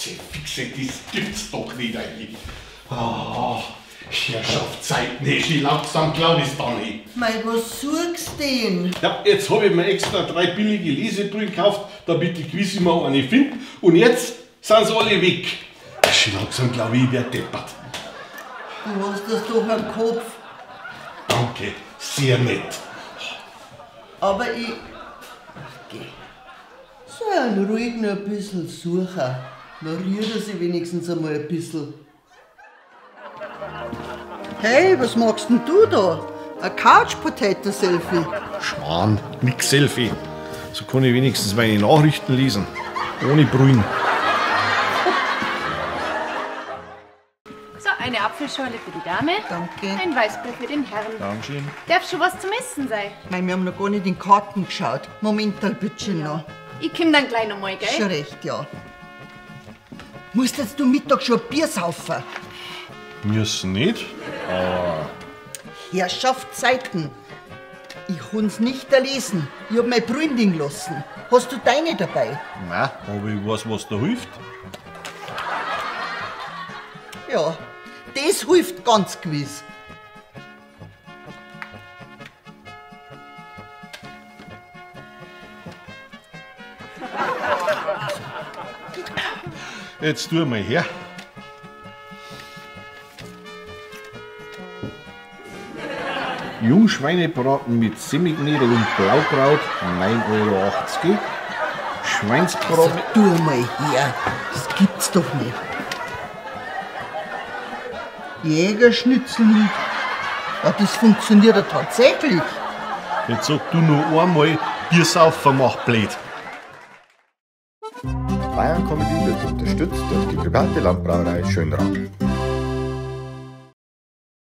Fixe, das gibt's doch nicht eigentlich. Ah, Herrschaftszeit, nee, schon langsam glaub ich's da nicht. Mei, was suchst denn? Ja, jetzt habe ich mir extra 3 billige Lesebrühen gekauft, damit ich gewiss mal eine finde. Und jetzt sind sie alle weg. Schon langsam glaube ich werd deppert. Du hast das doch am Kopf. Danke, sehr nett. Aber ich... Geh. So einen ruhigen ein bisschen suchen. Mariert er sich wenigstens einmal ein bisschen. Hey, was machst denn du da? Ein Couch-Potato-Selfie. Schwan, nix Selfie. So kann ich wenigstens meine Nachrichten lesen. Ohne Brühen. So, eine Apfelschorle für die Dame. Danke. Ein Weißbier für den Herrn. Dankeschön. Darf schon was zum Essen sein? Mei, wir haben noch gar nicht in die Karten geschaut. Momentan bitte noch. Ich komm dann gleich noch mal, gell? Schon recht, ja. Musst jetzt du Mittag schon ein Bier saufen? Müssen nicht. Herrschaftszeiten. Ich hab's nicht erlesen. Ich hab mein Bründing lassen. Hast du deine dabei? Nein, aber ich weiß, was da hilft. Ja, das hilft ganz gewiss. Jetzt tu mal her. Jungschweinebraten mit Semmelknödel und Blaukraut, 9,80 €. Schweinsbraten mit... Tu mal her. Das gibt's doch nicht. Jägerschnitzel mit. Ja, das funktioniert ja tatsächlich. Jetzt sag du nur einmal, Biersaufen macht blöd. Bayern Comedy wird unterstützt durch die private Landbrauerei Schönrad.